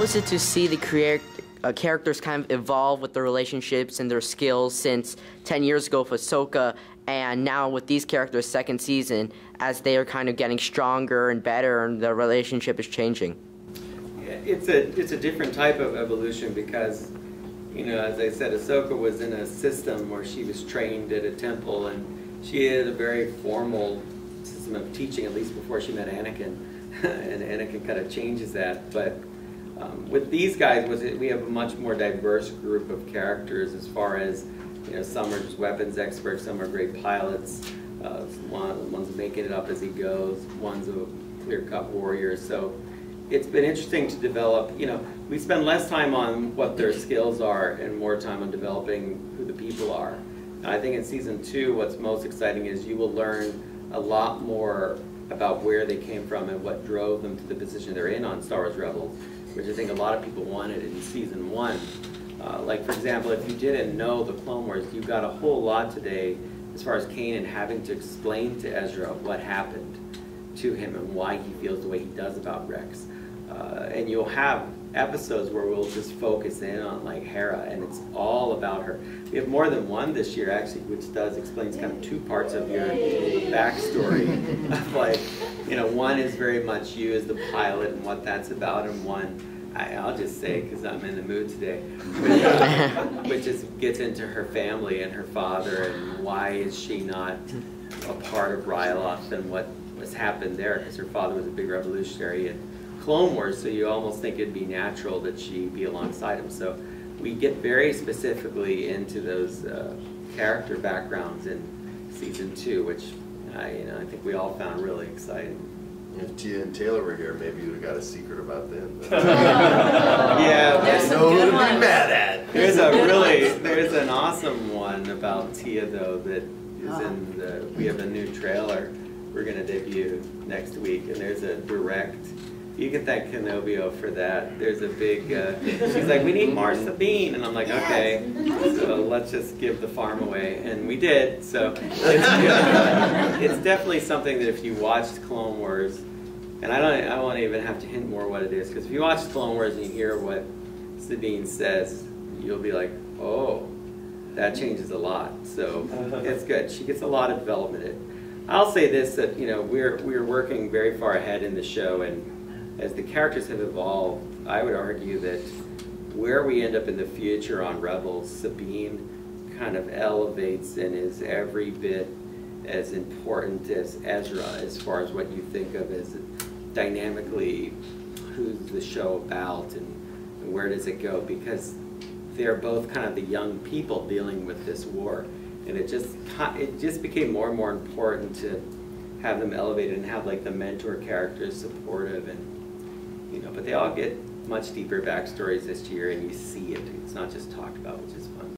was it to see the characters kind of evolve with their relationships and their skills since 10 years ago with Ahsoka, and now with these characters' second season, as they are kind of getting stronger and better and their relationship is changing? Yeah, it's a different type of evolution because, you know, as I said, Ahsoka was in a system where she was trained at a temple, and she had a very formal system of teaching, at least before she met Anakin, and Anakin kind of changes that. But with these guys, we have a much more diverse group of characters as far as, you know, some are just weapons experts, some are great pilots, one's making it up as he goes, one's a clear-cut warrior. So it's been interesting to develop, you know, we spend less time on what their skills are and more time on developing who the people are. And I think in season 2, what's most exciting is you will learn a lot more about where they came from and what drove them to the position they're in on Star Wars Rebels, which I think a lot of people wanted in season 1. Like, for example, if you didn't know the Clone Wars, you got a whole lot today as far as Kanan having to explain to Ezra what happened to him and why he feels the way he does about Rex. And you'll have episodes where we'll just focus in on, like, Hera, and it's all about her. We have more than one this year, actually, which explains kind of 2 parts of your backstory. Like, you know, one is very much you as the pilot and what that's about, and one, I'll just say, because I'm in the mood today, which just gets into her family and her father and why is she not a part of Ryloth and what has happened there, because her father was a big revolutionary in Clone Wars, so you almost think it'd be natural that she be alongside him. So we get very specifically into those character backgrounds in season 2, which I think we all found really exciting. If Tia and Taylor were here, maybe you would have got a secret about them. Yeah, there's no to be mad at. There's an awesome one about Tia, though, that is in the, we have a new trailer we're going to debut next week, and there's a direct, you can thank Kenobio for that. There's a big, she's like, we need more Sabine, and I'm like, okay, so let's just give the farm away, and we did, so it's definitely something that if you watched Clone Wars, and I won't even have to hint more what it is, because if you watch Clone Wars and you hear what Sabine says, you'll be like, oh, that changes a lot, so it's good. She gets a lot of development. I'll say this, that, you know, we're working very far ahead in the show, and as the characters have evolved, I would argue that where we end up in the future on Rebels, Sabine kind of elevates and is every bit as important as Ezra as far as what you think of as dynamically who's the show about and where does it go, because they're both kind of the young people dealing with this war, and it just became more and more important to have them elevated and have like the mentor characters supportive, and you know, but they all get much deeper backstories this year, and you see it. It's not just talked about, which is fun.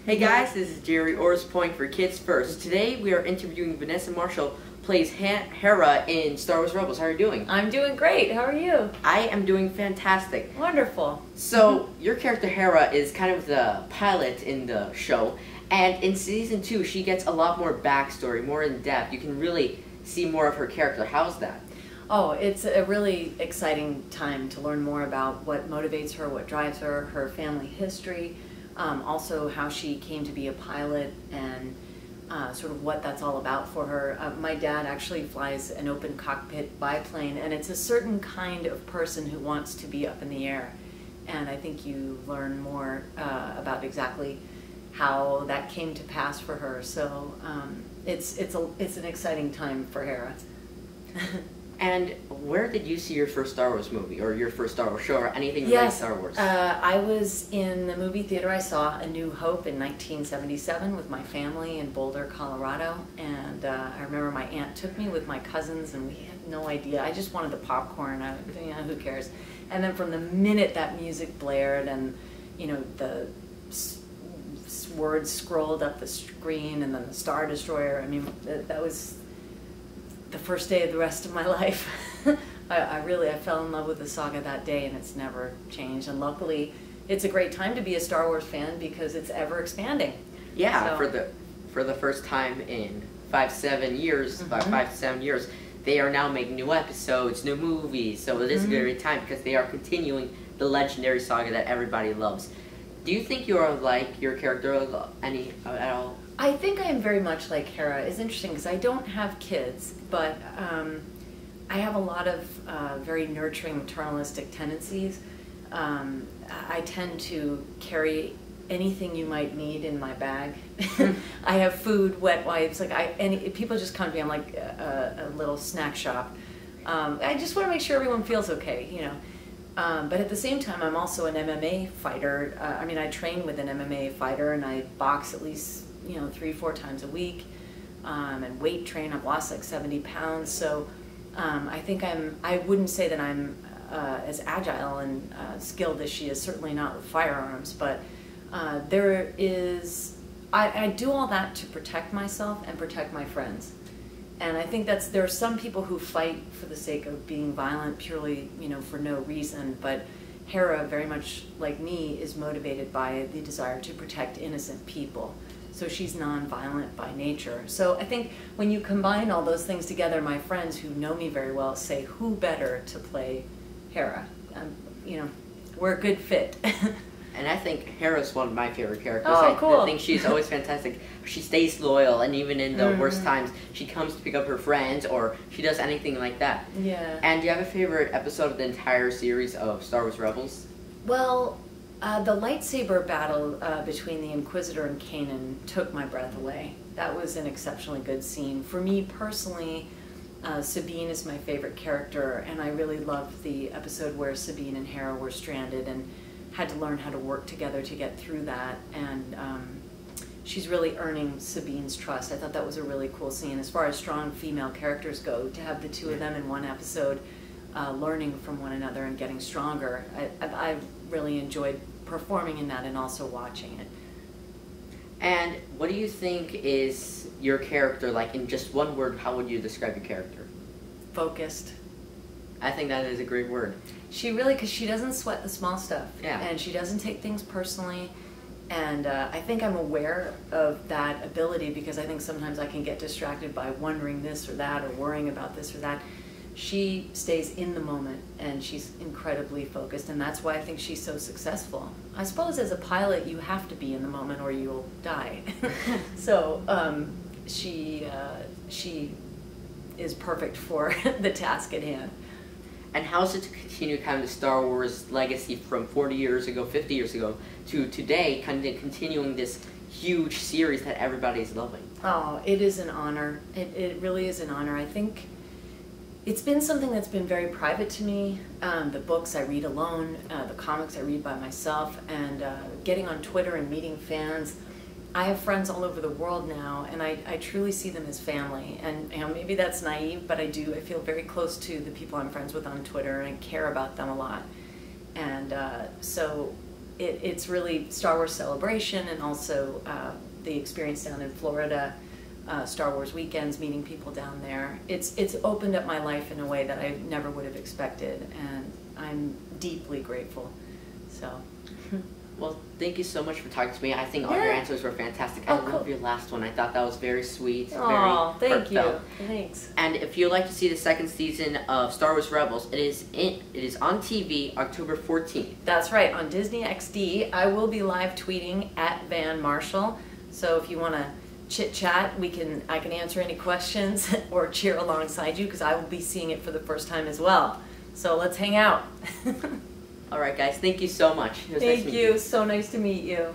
Hey guys, this is Gerry, Oars Point for Kids First. Today we are interviewing Vanessa Marshall, plays Hera in Star Wars Rebels. How are you doing? I'm doing great. How are you? I am doing fantastic. Wonderful. So, your character Hera is kind of the pilot in the show, and in season 2 she gets a lot more backstory, more in depth. You can really see more of her character. How's that? Oh, it's a really exciting time to learn more about what motivates her, what drives her, her family history, also how she came to be a pilot, and sort of what that's all about for her. My dad actually flies an open cockpit biplane, and it's a certain kind of person who wants to be up in the air. And I think you learn more about exactly how that came to pass for her. So it's an exciting time for Hera. And where did you see your first Star Wars movie, or your first Star Wars show, or anything related to Star Wars? I was in the movie theater. I saw A New Hope in 1977 with my family in Boulder, Colorado. And I remember my aunt took me with my cousins, and we had no idea. I just wanted the popcorn. Who cares? And then from the minute that music blared and, you know, the words scrolled up the screen, and then the Star Destroyer, I mean, that was the first day of the rest of my life. I fell in love with the saga that day, and it's never changed. And luckily, it's a great time to be a Star Wars fan because it's ever expanding. Yeah, so, for the first time in 5 to 7 years, about 5 to 7 years, they are now making new episodes, new movies, so it is a great time because they are continuing the legendary saga that everybody loves. Do you think you are like your character at all? I think I am very much like Hera. It's interesting because I don't have kids, but I have a lot of very nurturing maternalistic tendencies. I tend to carry anything you might need in my bag. I have food, wet wipes, people just come to me, I'm like a little snack shop. I just want to make sure everyone feels okay, you know. But at the same time, I'm also an MMA fighter. I mean, I train with an MMA fighter, and I box at least, 3-4 times a week, and weight train. I've lost like 70 pounds, so I think I wouldn't say that I'm as agile and skilled as she is, certainly not with firearms, but there is, I do all that to protect myself and protect my friends. And I think there are some people who fight for the sake of being violent purely, for no reason, but Hera, very much like me, is motivated by the desire to protect innocent people. So she's non-violent by nature. So I think when you combine all those things together, my friends who know me very well say, who better to play Hera? We're a good fit. And I think Hera's one of my favorite characters. Oh, cool. I think she's always fantastic. She stays loyal, and even in the worst times, she comes to pick up her friends, or she does anything like that. Yeah. And do you have a favorite episode of the entire series of Star Wars Rebels? Well, the lightsaber battle between the Inquisitor and Kanan took my breath away. That was an exceptionally good scene. For me personally, Sabine is my favorite character, and I really loved the episode where Sabine and Hera were stranded and had to learn how to work together to get through that, and she's really earning Sabine's trust. I thought that was a really cool scene. As far as strong female characters go, to have the two of them in one episode learning from one another and getting stronger, I really enjoyed performing in that and also watching it. And what do you think is your character like? In just one word, how would you describe your character? Focused. I think that is a great word. She really, because she doesn't sweat the small stuff. Yeah. And she doesn't take things personally. And I think I'm aware of that ability because I think sometimes I can get distracted by wondering this or that or worrying about this or that. She stays in the moment and she's incredibly focused, and that's why I think she's so successful. I suppose as a pilot you have to be in the moment or you'll die. So she is perfect for the task at hand. And how is it to continue kind of the Star Wars legacy from 40 years ago, 50 years ago, to today, kind of continuing this huge series that everybody's loving? Oh, it is an honor. It really is an honor. I think it's been something that's been very private to me. The books I read alone, the comics I read by myself, and getting on Twitter and meeting fans. I have friends all over the world now, and I truly see them as family. And maybe that's naive, but I feel very close to the people I'm friends with on Twitter, and I care about them a lot. And so it's really Star Wars Celebration, and also the experience down in Florida, Star Wars weekends, meeting people down there. It's opened up my life in a way that I never would have expected, and I'm deeply grateful. So. Well, thank you so much for talking to me. I think all your answers were fantastic. I love your last one. I thought that was very sweet, oh, very thank heartfelt. you. Thanks. And if you'd like to see the second season of Star Wars Rebels, it is on TV October 14th. That's right, on Disney XD. I will be live tweeting at Van Marshall. So if you want to chit chat, I can answer any questions or cheer alongside you because I will be seeing it for the first time as well. So let's hang out. All right, guys. Thank you so much. It was nice Thank meeting you. So nice to meet you.